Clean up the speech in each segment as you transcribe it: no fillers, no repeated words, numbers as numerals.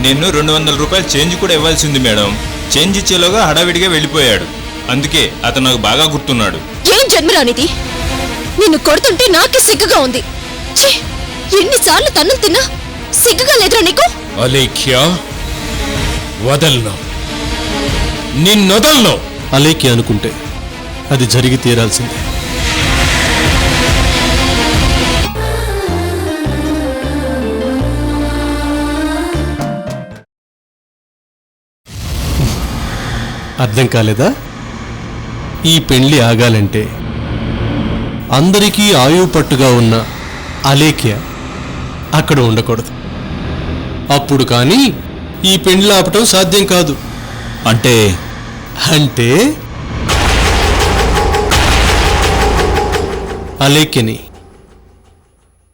నేను 200 రూపాయలు చేంజ్ కూడా ఇవ్వాల్సింది మేడం. చేంజ్ ఇచ్చేలోగా హడావిడిగా వెళ్ళిపోయాడు. అందుకే అతను నాకు బాగా గుర్తున్నాడు. ఏం జన్మరానిది? నిన్ను కొడుతుంటే నాకే సిగ్గుగా ఉంది. ఎన్నిసార్లు తన్నులు తిన్నా సిగ్గుగా లేదురా నీకు? అలేఖ్య, వదలను, నిన్నొదలను. అలేఖ్య అనుకుంటే అది జరిగి తీరాల్సిందే. అర్థం కాలేదా? ఈ పెళ్లి ఆగాలంటే అందరికీ ఆయువు పట్టుగా ఉన్న అలేఖ్య అక్కడ ఉండకూడదు. అప్పుడు కానీ ఈ పెళ్లి ఆపటం సాధ్యం కాదు. అంటే అంటే అలేఖ్యని,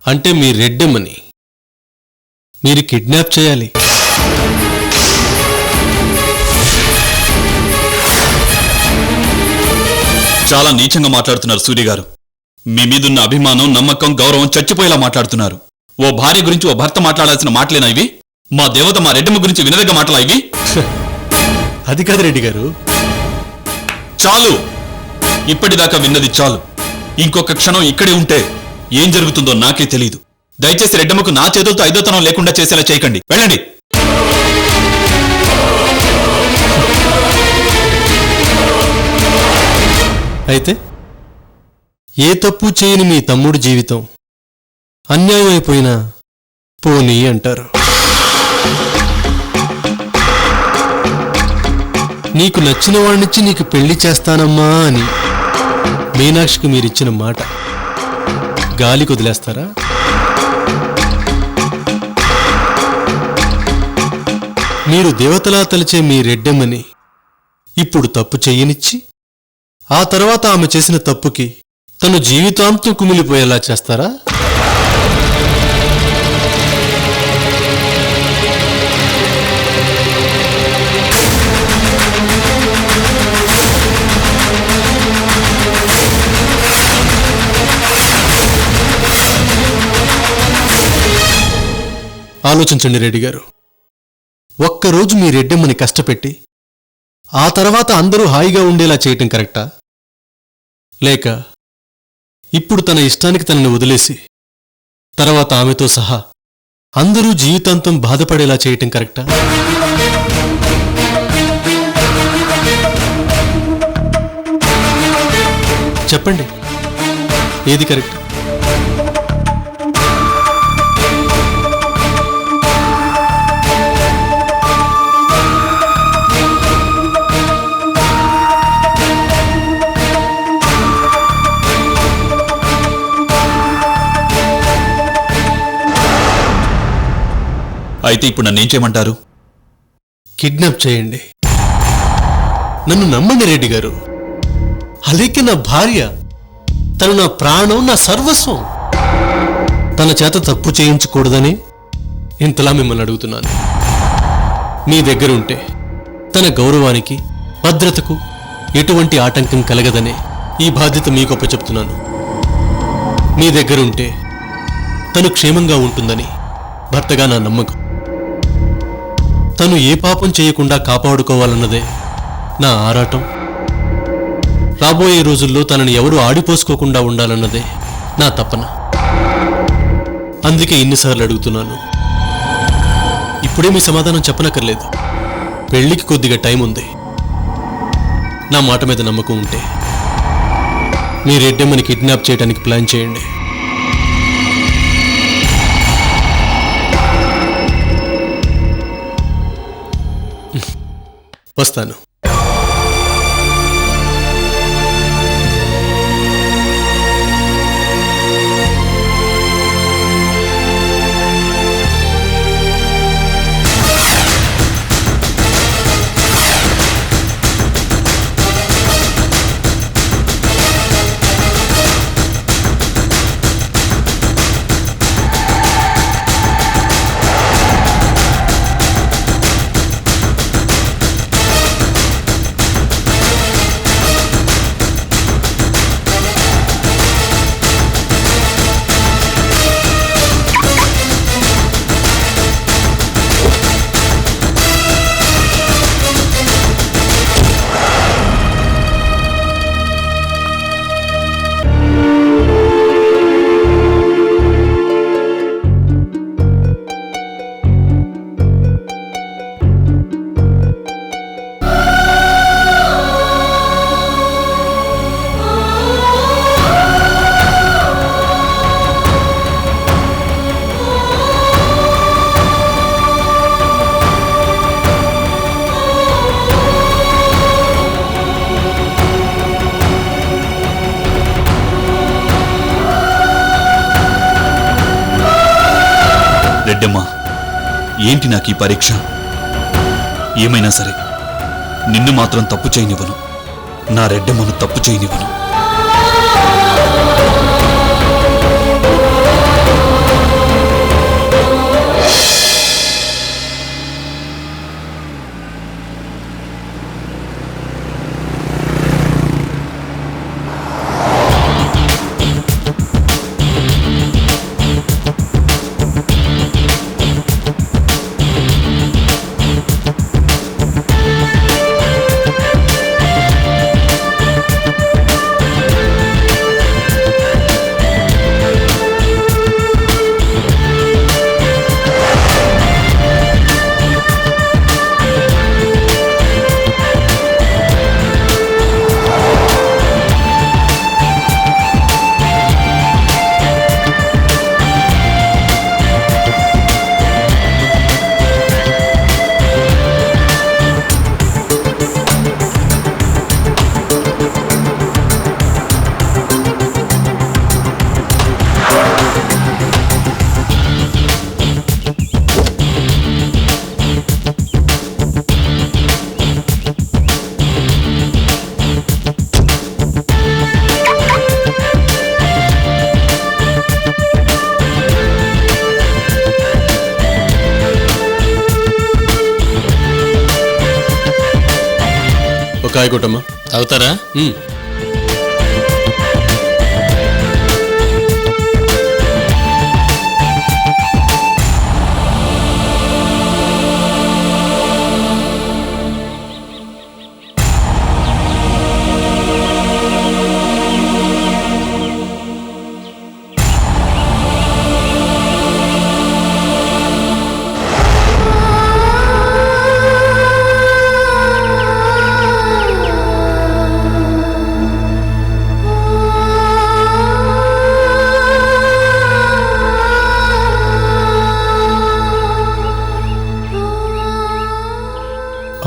అంటే మీ రెడ్డమ్మని మీరు కిడ్నాప్ చేయాలి. చాలా నీచంగా మాట్లాడుతున్నారు సూర్య గారు. మీ మీదున్న అభిమానం, నమ్మకం, గౌరవం చచ్చిపోయేలా మాట్లాడుతున్నారు. ఓ భార్య గురించి ఓ భర్త మాట్లాడాల్సిన మాటలేనా ఇవి? మా దేవత మా రెడ్డమ్మ గురించి వినదగ్గ మాటలా ఇవి? అది కాదు రెడ్డి గారు. చాలు, ఇప్పటిదాకా విన్నది చాలు. ఇంకొక క్షణం ఇక్కడే ఉంటే ఏం జరుగుతుందో నాకే తెలియదు. దయచేసి రెడ్డమ్మకు నా చేతులతో ఐదోతనం లేకుండా చేసేలా చేయకండి. వెళ్ళండి. అయితే ఏ తప్పు చేయని మీ తమ్ముడి జీవితం అన్యాయం అయిపోయినా పోనీ అంటారు. నీకు నచ్చిన వాడినిచ్చి నీకు పెళ్లి చేస్తానమ్మా అని మీనాక్షికి మీరిచ్చిన మాట గాలి వదిలేస్తారా? మీరు దేవతలా తలిచే మీ రెడ్డమ్మని ఇప్పుడు తప్పు చెయ్యనిచ్చి ఆ తర్వాత ఆమె చేసిన తప్పుకి తను జీవితాంతం కుమిలిపోయేలా చేస్తారా? ఆలోచించండి రెడ్డి గారు. ఒక్కరోజు మీ రెడ్డమ్మని కష్టపెట్టి ఆ తర్వాత అందరూ హాయిగా ఉండేలా చేయటం కరెక్టా? లేక ఇప్పుడు తన ఇష్టానికి తనని వదిలేసి తర్వాత ఆమెతో సహా అందరూ జీవితాంతం బాధపడేలా చేయటం కరెక్టా? చెప్పండి, ఏది కరెక్ట్? అయితే ఇప్పుడు నన్నేం చేయమంటారు? కిడ్నాప్ చేయండి. నన్ను నమ్మండి రెడ్డి గారు. అలేఖ్య నా భార్య. తను నా ప్రాణం, నా సర్వస్వం. తన చేత తప్పు చేయించకూడదని ఇంతలా మిమ్మల్ని అడుగుతున్నాను. మీ దగ్గరుంటే తన గౌరవానికి, భద్రతకు ఎటువంటి ఆటంకం కలగదనే ఈ బాధ్యత మీకు అప్పచెప్తున్నాను. మీ దగ్గరుంటే తను క్షేమంగా ఉంటుందని భర్తగా నా నమ్మకం. తను ఏ పాపం చేయకుండా కాపాడుకోవాలన్నదే నా ఆరాటం. రాబోయే రోజుల్లో తనని ఎవరూ ఆడిపోసుకోకుండా ఉండాలన్నదే నా తపన. అందుకే ఇన్నిసార్లు అడుగుతున్నాను. ఇప్పుడే మీ సమాధానం చెప్పనక్కర్లేదు. పెళ్లికి కొద్దిగా టైం ఉంది. నా మాట మీద నమ్మకం ఉంటే మీ రెడ్డమ్మని కిడ్నాప్ చేయడానికి ప్లాన్ చేయండి. వస్తాను. రెడ్డమ్మా, ఏంటి నాకు ఈ పరీక్ష? ఏమైనా సరే నిన్ను మాత్రం తప్పు చేయనివ్వను, నా రెడ్డమ్మను తప్పు చేయనివ్వను. కాయ కొట్టమ్మా. తాగుతారా?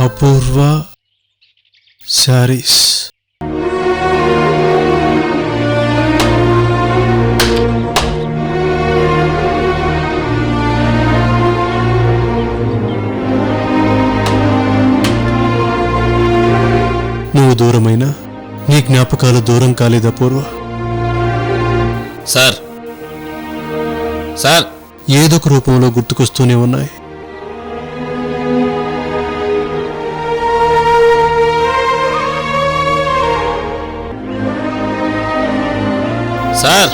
అపూర్వ శారీస్. నువ్వు దూరమైనా నీ జ్ఞాపకాలు దూరం కాలేదు అపూర్వ. సార్ సార్ ఏదో ఒక రూపంలో గుర్తుకొస్తూనే ఉన్నాయి. సార్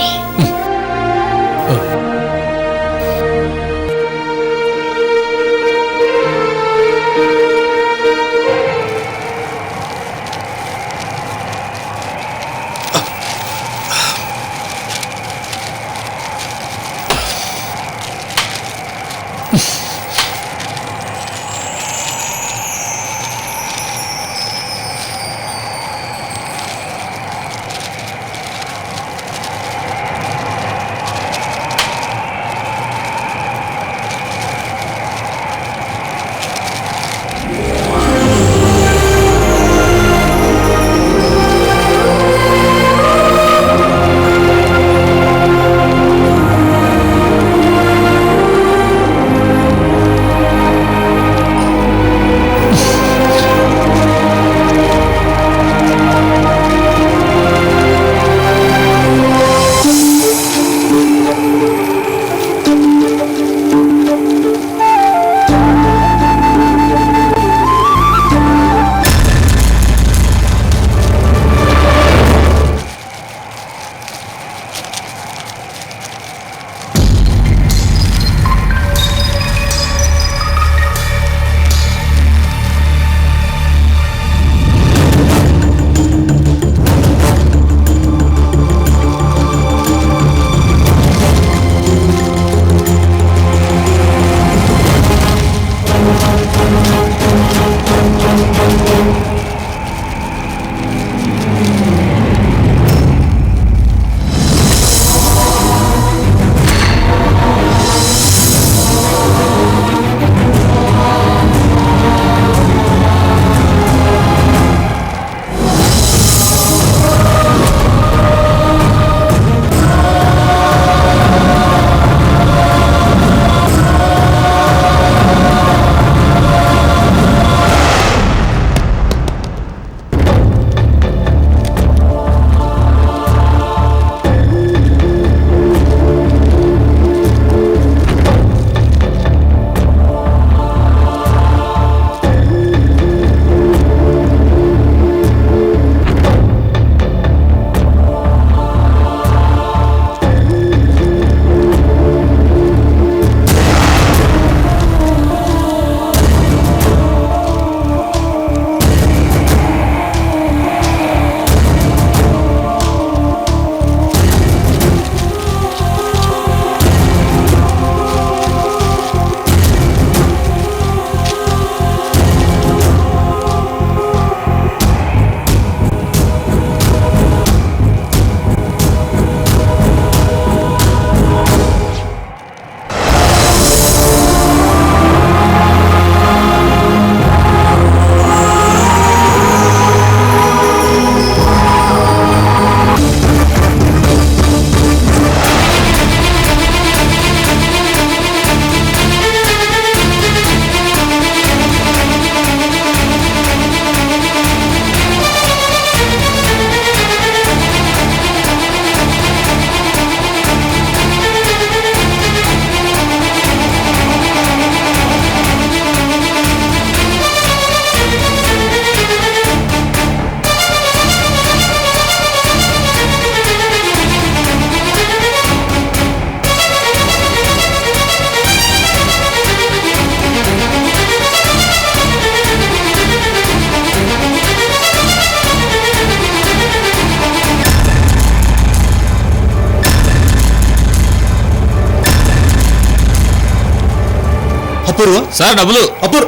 అపూర్వ సార్ డబ్బులు. అపూర్వ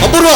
అపూర్వ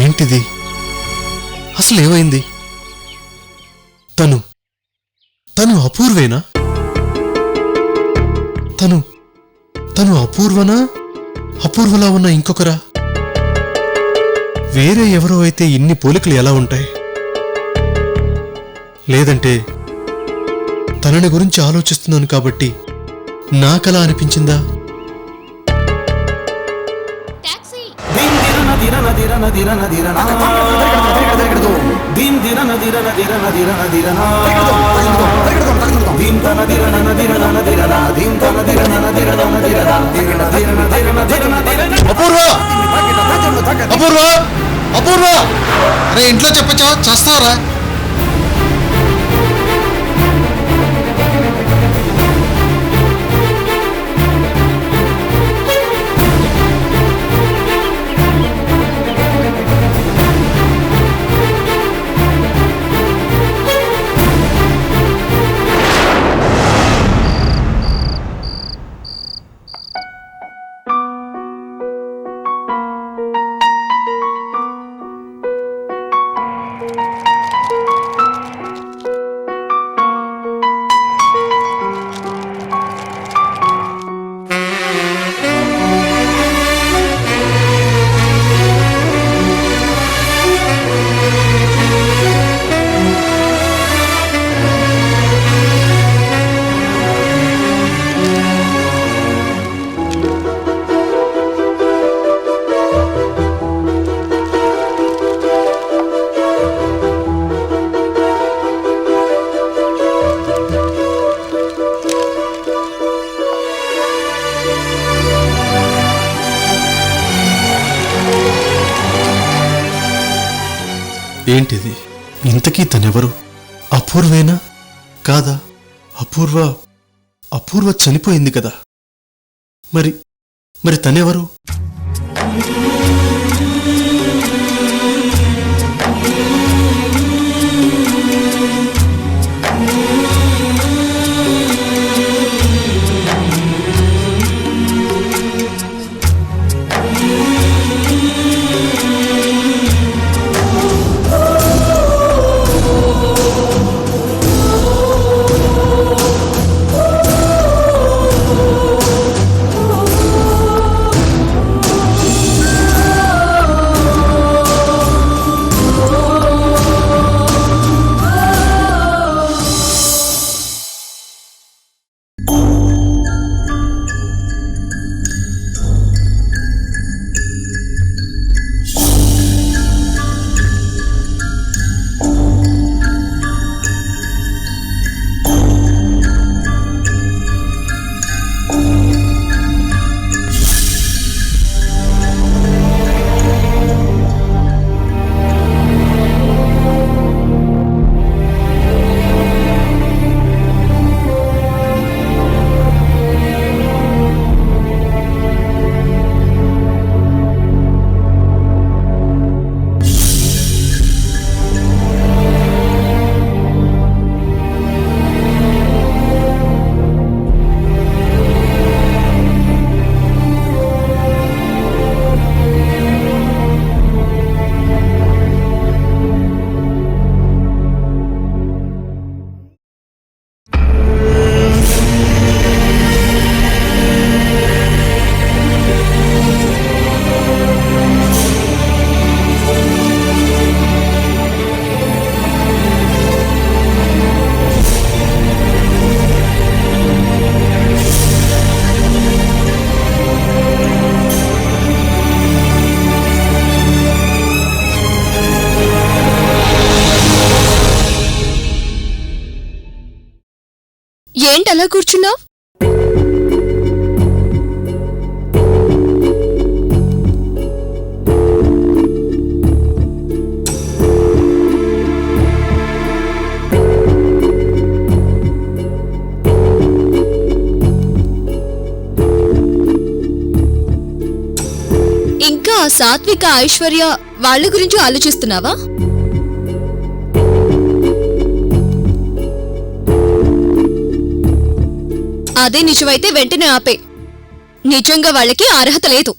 ఏంటిది? అసలు ఏమైంది? తను అపూర్వేనా? తను అపూర్వనా? అపూర్వలా ఉన్న ఇంకొకరా? వేరే ఎవరో అయితే ఇన్ని పోలికలు ఎలా ఉంటాయి? లేదంటే తనని గురించి ఆలోచిస్తున్నాను కాబట్టి నాకలా అనిపించిందా? అపూర్వ అపూర్వ అపూర్వ అరే ఇంట్లో చెప్పచ్చా చేస్తారా? ఏంటిది? ఇంతకీ తనెవరు? అపూర్వేనా కాదా? అపూర్వ చనిపోయింది కదా. మరి తనెవరు? ఏంటలా కూర్చున్నావ్? ఇంకా సాత్విక ఐశ్వర్య వాళ్ళ గురించి ఆలోచిస్తున్నావా? అదే నిజమైతే వెంటనే ఆపే. నిజంగా వాళ్ళకి అర్హత లేదు.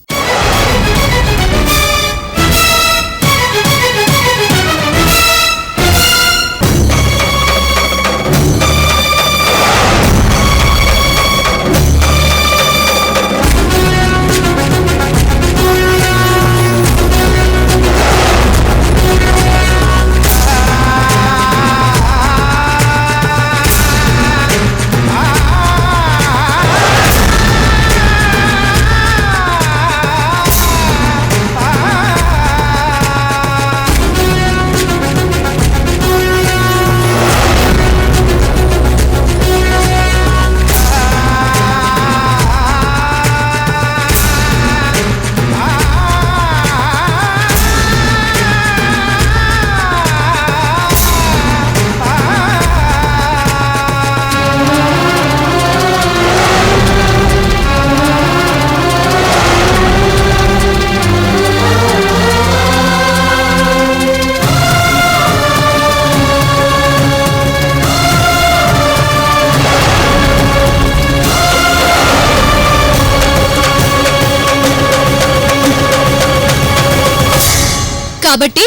కాబట్టి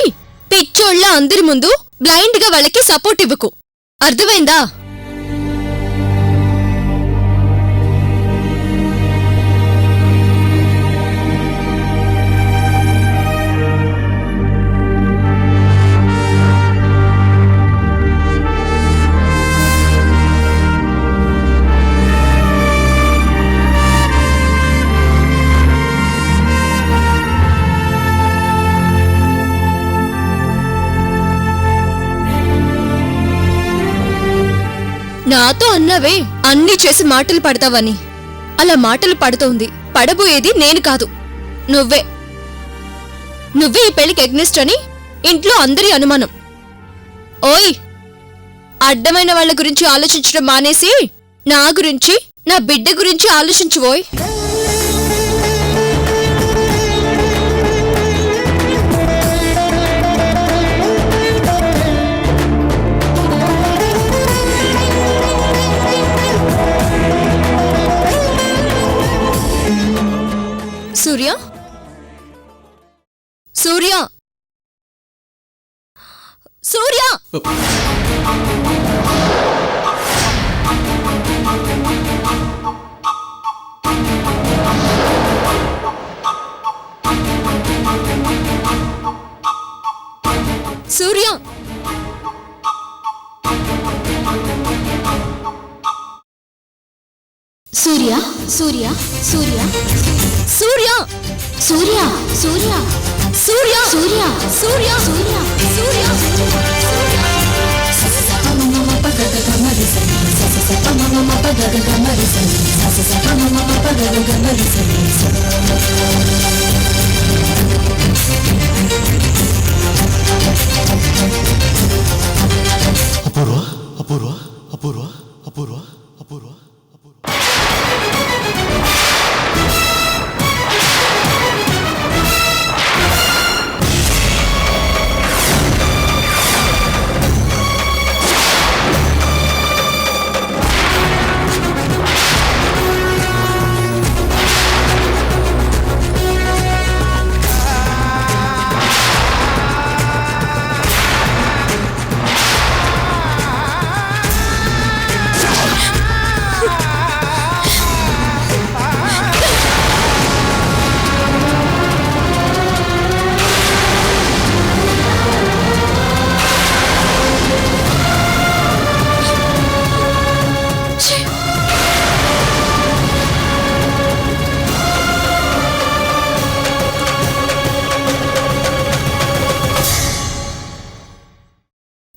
పిచ్చోళ్ళ అందరి ముందు బ్లైండ్ గా వాళ్ళకి సపోర్ట్ ఇవ్వకు. అర్థమైందా? నాతో అన్నావే అన్నీ చేసి మాటలు పడతావని. అలా మాటలు పడుతోంది, పడబోయేది నేను కాదు, నువ్వే. ఈ పెళ్లికి ఎగ్నెస్ట్ అని ఇంట్లో అందరి అనుమానం. ఓయ్, అడ్డమైన వాళ్ళ గురించి ఆలోచించడం మానేసి నా గురించి, నా బిడ్డ గురించి ఆలోచించువోయ్. సూర్య, సూర్య, సూర్య! సూర్య! సూర్య సూర్య సూర్య సూర్య! సూర్య సూర్య సూర్య! సూర్య సూర్య! సూర్య సూర్య! అపూర్వ అపూర్వ అపూర్వ అపూర్వ అపూర్వ అపూర్వ.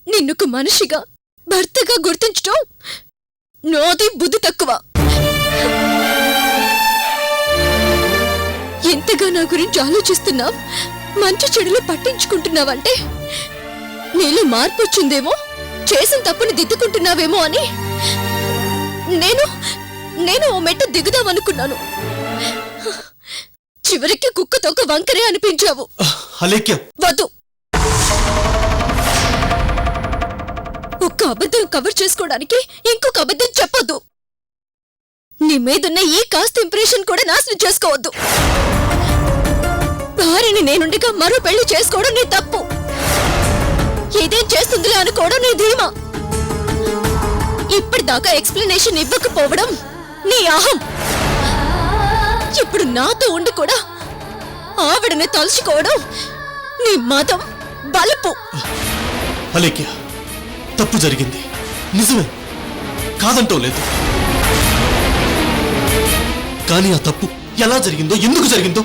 నిన్నుకు మనిషిగా, భర్తగా గుర్తించటం నాది బుద్ధి తక్కువ. ఎంతగా నా గురించి ఆలోచిస్తున్నావు, మంచి చెడులు పట్టించుకుంటున్నావంటే నీలో మార్పు వచ్చిందేమో, చేసిన తప్పుని దిద్దుకుంటున్నావేమో అని నేను ఓ మెట్టు దిగుదామనుకున్నాను. చివరికి కుక్కతో ఒక వంకరే అనిపించావు. అలేఖ్య, వద్దు. ఒక్క అబద్ధం కవర్ చేసుకోవడానికి ఇంకొక అబద్ధం చెప్పొద్దు. నీ మీదున్న ఈ కాస్త ఇంప్రెషన్ కూడా నాశనం చేసుకోవద్దు. భార్యని నేనుండగా మరో పెళ్లి చేసుకోవడం నీ తప్పు. ఇదేం చేస్తుందిలే అనుకోవడం నీ ధీమా. ఇప్పటిదాకా ఎక్స్ప్లెనేషన్ ఇవ్వకపోవడం నీ అహం. ఇప్పుడు నాతో ఉండి కూడా ఆవిడని తలుచుకోవడం నీ మతం, బలుపు. అలేఖ్య, తప్పు జరిగింది, నిజమే, కాదంటో లేదు. కానీ ఆ తప్పు ఎలా జరిగిందో, ఎందుకు జరిగిందో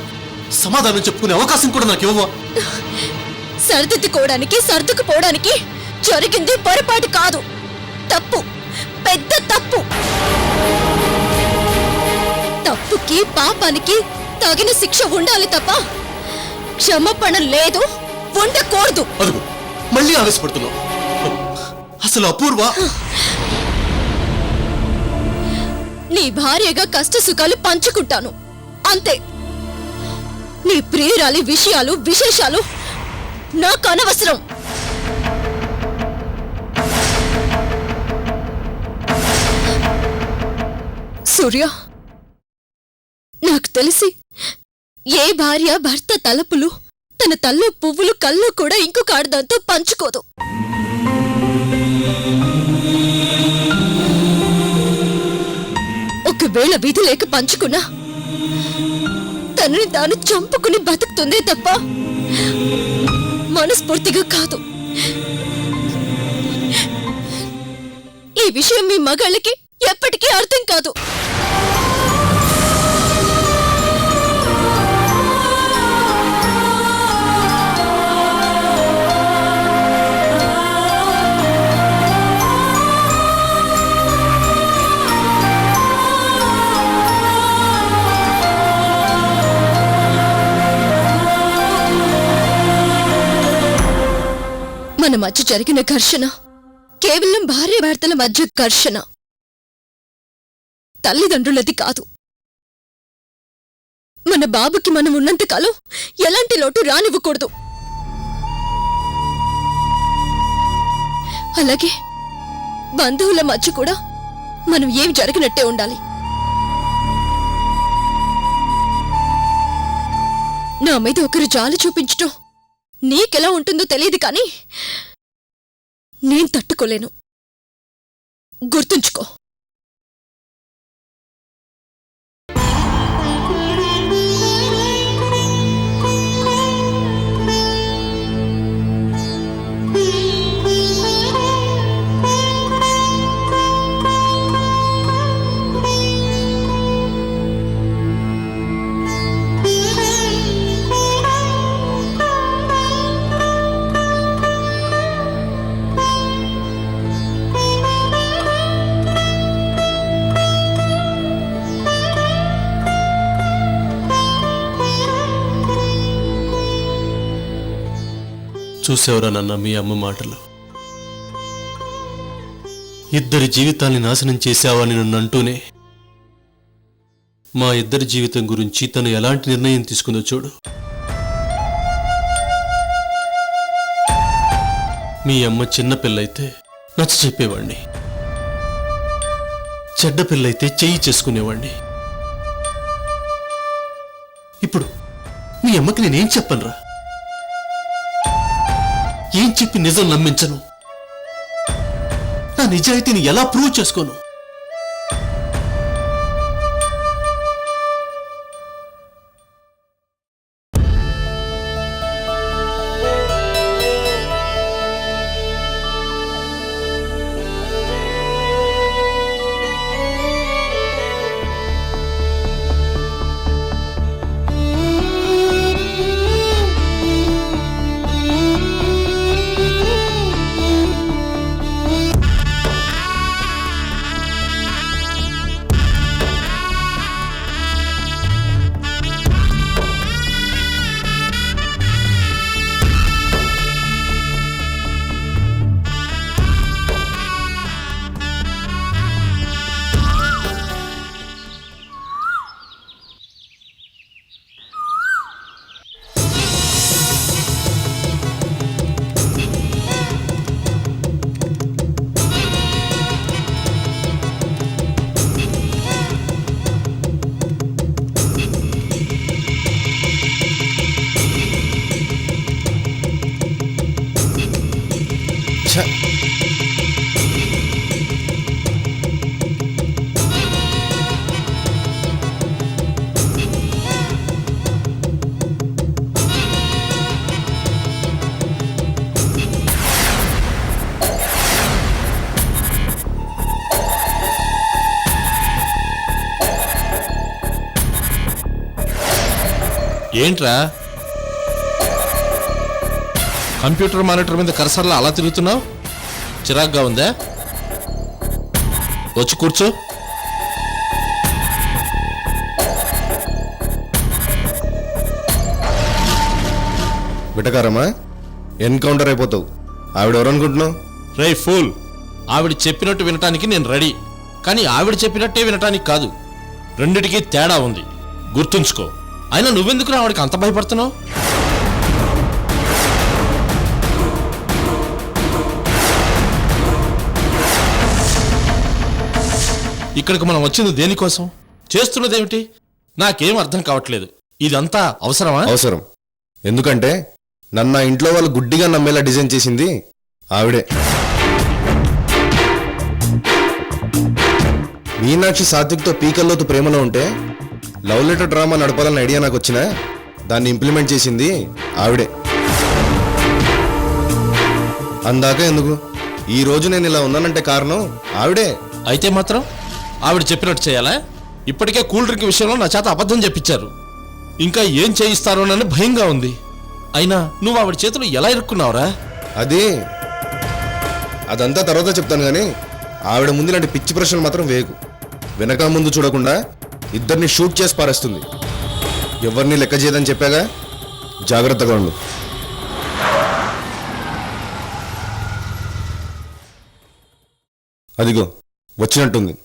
సమాధానం చెప్పుకునే అవకాశం కూడా నాకు ఇవ్వవా? సర్దిద్దుకోవడానికి, సర్దుకుపోవడానికి జరిగింది పొరపాటు కాదు, తప్పు, పెద్ద తప్పు. తప్పుకి, పాపానికి తగిన శిక్ష ఉండాలి తప్ప క్షమాపణ లేదు, ఉండకూడదు. అదుగు, మళ్ళీ ఆవేశపడుతున్నావు. అసలు అపూర్వ నీ భార్యగా కష్ట సుఖాలు పంచుకుంటాను, అంతే. నీ ప్రియురాలి విషయాలు, విశేషాలు నాకు అనవసరం. సూర్య, నాకు తెలిసి ఏ భార్య భర్త తలపులు, తన తల్లో పువ్వులు, కళ్ళు కూడా ఇంకొక ఆడదాంతో పంచుకోదు. ఒకవేళ విధి లేక పంచుకున్నా తనని తాను చంపుకుని బతుకుతుందే తప్ప మనస్ఫూర్తిగా కాదు. ఈ విషయం మీ మగాళ్ళకి ఎప్పటికీ అర్థం కాదు. మన మధ్య జరిగిన ఘర్షణ కేవలం భార్య భర్తల మధ్య ఘర్షణ, తల్లిదండ్రులది కాదు. మన బాబుకి మనం ఉన్నంతకాలం ఎలాంటి లోటు రానివ్వకూడదు. అలాగే బంధువుల మధ్య కూడా మనం ఏం జరిగినట్టే ఉండాలి. నా మీద ఒకరు జాలి చూపించటం నీకెలా ఉంటుందో తెలియదు, కానీ నేను తట్టుకోలేను. గుర్తుంచుకో. చూసేవరా నాన్న మీ అమ్మ మాటలు? ఇద్దరి జీవితాల్ని నాశనం చేశావని నన్ను అంటూనే మా ఇద్దరి జీవితం గురించి తను ఎలాంటి నిర్ణయం తీసుకుందో చూడు. మీ అమ్మ చిన్న పిల్లయితే నచ్చ చెప్పేవాణ్ణి, చెడ్డ పిల్లయితే చెయ్యి చేసుకునేవాణ్ణి. ఇప్పుడు మీ అమ్మకి నేనేం చెప్పనురా? ఏం చెప్పి నిజం నమ్మించను? నా నిజాయితీని ఎలా ప్రూవ్ చేసుకోను? ఏంట్రా కంప్యూటర్ మానిటర్ మీద కర్సర్లా అలా తిరుగుతున్నావు? చిరాగ్గా ఉందా? వచ్చి కూర్చో. బిటకారమా? ఎన్కౌంటర్ అయిపోతావు. ఆవిడెవరు అనుకుంటున్నావు? రే ఫూల్, ఆవిడ చెప్పినట్టు వినటానికి నేను రెడీ, కానీ ఆవిడ చెప్పినట్టే వినటానికి కాదు. రెండిటికి తేడా ఉంది, గుర్తుంచుకో. అయినా నువ్వెందుకు ఆవిడకి అంత భయపడుతున్నావు? ఇక్కడికి మనం వచ్చింది దేనికోసం, చేస్తున్నదేమిటి? నాకేం అర్థం కావట్లేదు. ఇదంతా అవసరమా? అవసరం. ఎందుకంటే నన్ను ఆ ఇంట్లో వాళ్ళు గుడ్డిగా నమ్మేలా డిజైన్ చేసింది ఆవిడే. మీనాక్షి సాత్విక్తో పీకల్లోతు ప్రేమలో ఉంటే లవ్ లెటర్ డ్రామా నడపాలన్న ఐడియా నాకు వచ్చినా దాన్ని ఇంప్లిమెంట్ చేసింది ఆవిడే. అందాక ఎందుకు ఈ రోజు నేను ఇలా ఉన్నానంటే కారణం ఆవిడే. అయితే మాత్రం ఆవిడ చెప్పినట్టు చేయాలా? ఇప్పటికే కూల్ డ్రింక్ విషయంలో నా చేత అబద్ధం చెప్పించారు. ఇంకా ఏం చేయిస్తారోనని భయంగా ఉంది. అయినా నువ్వు ఆవిడ చేతులు ఎలా ఇరుక్కున్నావురా? అదంతా తర్వాత చెప్తాను కానీ ఆవిడ ముందు ఇలాంటి పిచ్చి ప్రశ్నలు మాత్రం వేయకు. వెనక ముందు చూడకుండా ఇద్దరిని షూట్ చేసి పారేస్తుంది. ఎవరిని లెక్క చేయదని చెప్పాగా, జాగ్రత్తగా ఉండు. అదిగో వచ్చినట్టుంది.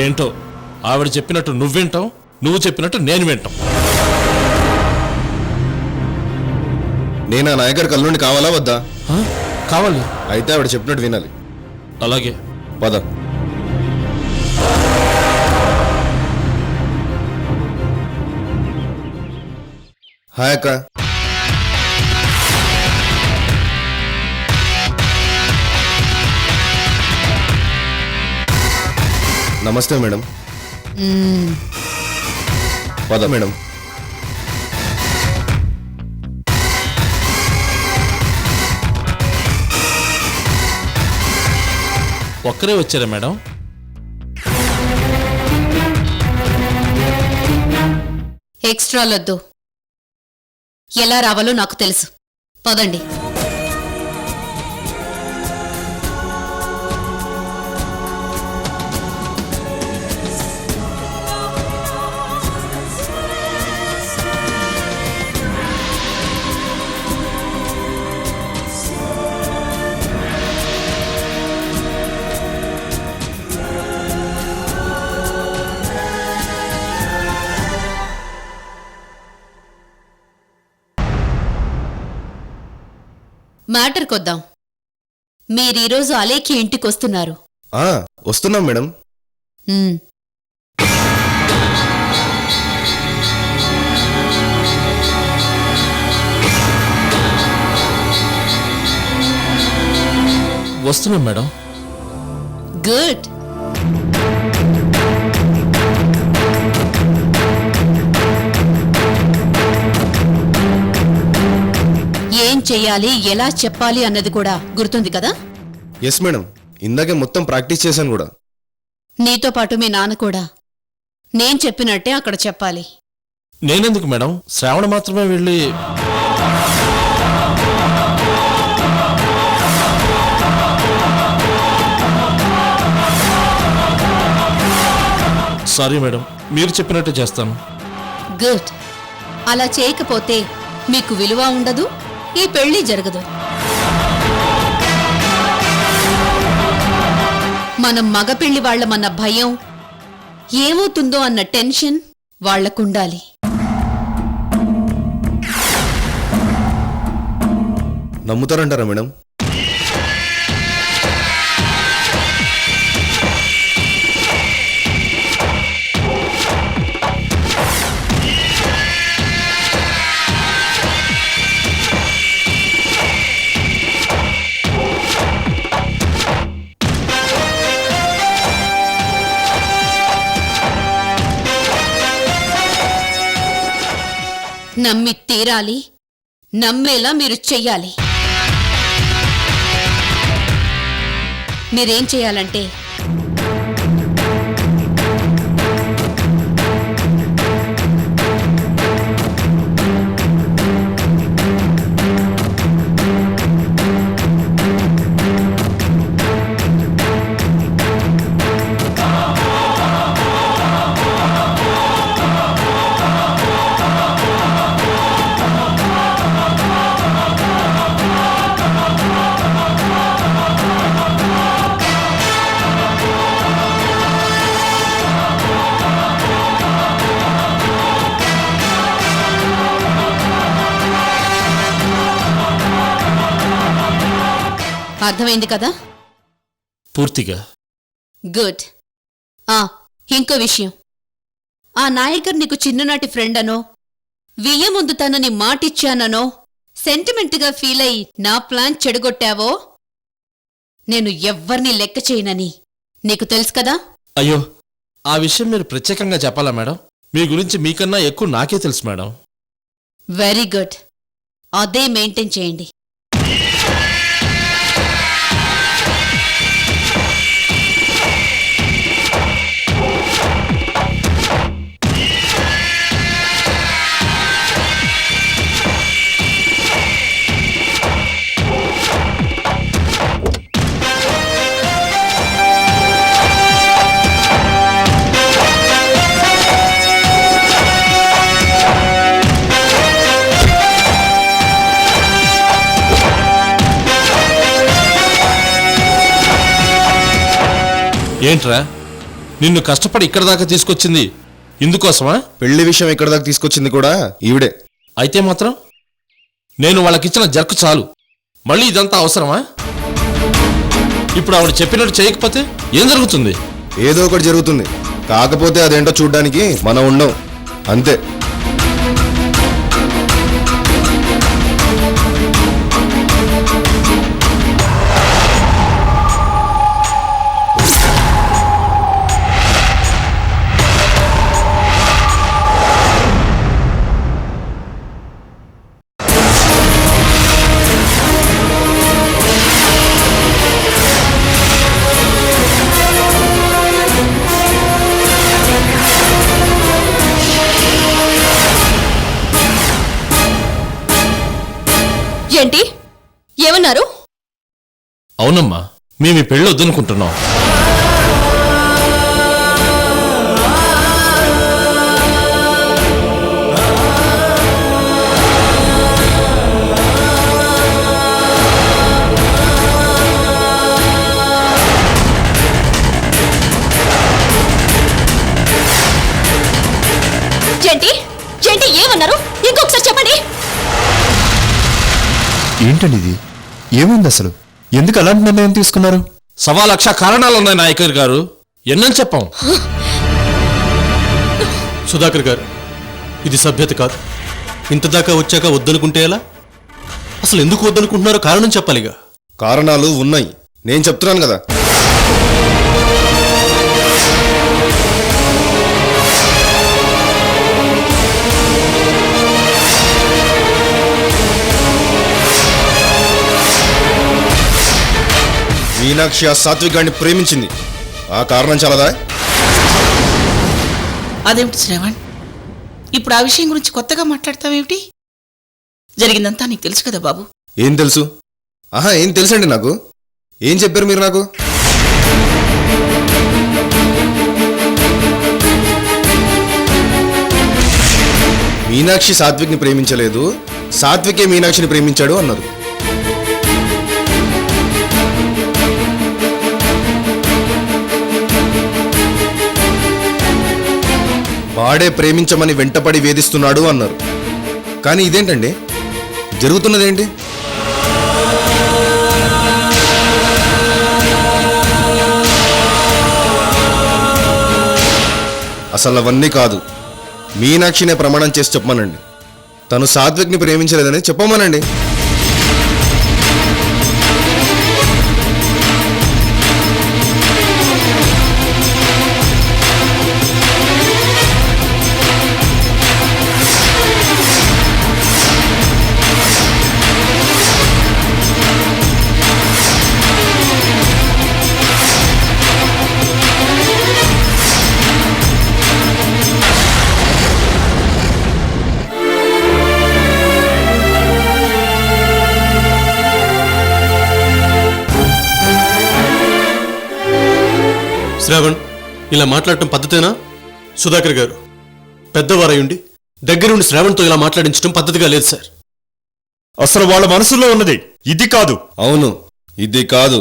ఏంటో ఆవిడ చెప్పినట్టు నువ్వు వింటాం, నువ్వు చెప్పినట్టు నేను వింటాం. నేను ఆ నాయకుడి కళ్ళుండి కావాలా వద్దా? కావాలి. అయితే ఆవిడ చెప్పినట్టు వినాలి. అలాగే పద. హాయ్ అక్క. నమస్తే మేడం. పద మేడం. ఒక్కరే వచ్చారా మేడం? ఎక్స్ట్రాలొద్దు. ఎలా రావాలో నాకు తెలుసు. పదండి. మ్యాటర్కొద్దాం. మీరీరోజు అలేఖ్య ఇంటికొస్తున్నారు. వస్తున్నాం మేడం. వస్తున్నాం మేడం. గుడ్. ఏం చెయ్యాలి, ఎలా చెప్పాలి అన్నది కూడా గుర్తుంది కదా? Yes madam. ఇందాకే మొత్తం ప్రాక్టీస్ చేశాను కూడా. నీతో పాటు మీ నాన్న కూడా నేను చెప్పినట్టే అక్కడ చెప్పాలి. నేనెందుకు మేడం, శ్రావణ మాత్రమే వెళ్ళి. సారీ మేడం, మీరు చెప్పినట్టే చేస్తాను. గుడ్. అలా చేయకపోతే మీకు విలువ ఉండదు, ఈ పెళ్లి జరగదు. మనం మగ పెళ్లి వాళ్ళమన్న భయం, ఏమవుతుందో అన్న టెన్షన్ వాళ్లకుండాలి. నమ్ముతారంటారా మేడం? నమ్మి తీరాలి, నమ్మేలా మీరు చెయ్యాలి. మీరేం చేయాలంటే అర్థమైంది కదా? పూర్తిగా. గుడ్. ఇంకో విషయం, ఆ నాయకర్ నీకు చిన్ననాటి ఫ్రెండ్ అనో, వియ్య ముందు తనని మాటిచ్చాననో సెంటిమెంట్గా ఫీల్ అయి నా ప్లాన్ చెడగొట్టావో నేను ఎవ్వర్నీ లెక్క చేయనని నీకు తెలుసు కదా? అయ్యో, ఆ విషయం మీరు ప్రత్యేకంగా చెప్పాలా మేడం? మీ గురించి మీకన్నా ఎక్కువ నాకే తెలుసు మేడం. Very good. అదే మెయింటైన్ చేయండి. ఏంట్రా, నిన్ను కష్టపడి ఇక్కడ దాకా తీసుకొచ్చింది ఇందుకోసమా? పెళ్లి విషయం ఇక్కడ దాకా తీసుకొచ్చింది కూడా ఈవిడే. అయితే మాత్రం నేను వాళ్ళకిచ్చిన జర్కు చాలు, మళ్ళీ ఇదంతా అవసరమా? ఇప్పుడు ఆవిడ చెప్పినట్టు చేయకపోతే ఏం జరుగుతుంది? ఏదో ఒకటి జరుగుతుంది, కాకపోతే అదేంటో చూడ్డానికి మనం ఉండం, అంతే. ఏంటి ఏమన్నారు? అవునమ్మా, మేము ఈ పెళ్ళి వద్దనుకుంటున్నాం. ఏంటి ఏంటి ఏమన్నారు? ఇంకొకసారి చెప్పండి. ఏంటండి ఇది? ఏమైంది అసలు? ఎందుకు అలాంటి నిర్ణయం తీసుకున్నారు? 1,00,000 కారణాలున్నాయి నాయకర్ గారు, ఎన్నని చెప్పాం. సుధాకర్ గారు, ఇది సభ్యత కాదు. ఇంతదాకా వచ్చాక వద్దనుకుంటే ఎలా? అసలు ఎందుకు వద్దనుకుంటున్నారో కారణం చెప్పాలిగా. కారణాలు ఉన్నాయి, నేను చెప్తున్నాను కదా. మీనాక్షి ఆ సాత్వికాన్ని ప్రేమించింది, ఆ కారణం చాలదా? అదేమిటి శ్రవణ్, ఇప్పుడు ఆ విషయం గురించి కొత్తగా మాట్లాడతావేమిటి? జరిగిందంతా నీకు తెలుసు కదా బాబు. ఏం తెలుసు? ఆహా, ఏం తెలుసండి నాకు. ఏం చెప్పారు మీరు నాకు? మీనాక్షి సాత్విక్ని ప్రేమించలేదు, సాత్వికే మీనాక్షిని ప్రేమించాడు అన్నారు. వాడే ప్రేమించమని వెంటపడి వేధిస్తున్నాడు అన్నారు. కానీ ఇదేంటండి జరుగుతున్నదేంటి? అసలు అవన్నీ కాదు. మీనాక్షినే ప్రమాణం చేసి చెప్పమనండి. తను సాత్విక్ని ప్రేమించలేదని చెప్పమనండి. శ్రావణ్, ఇలా మాట్లాడటం పద్ధతేనా? సుధాకర్ గారు, పెద్దవారయుండి దగ్గరుండి శ్రావణ్తో ఇలా మాట్లాడించడం పద్ధతిగా లేదు సార్. అసలు వాళ్ళ మనసులో ఉన్నది ఇది కాదు. అవును, ఇది కాదు.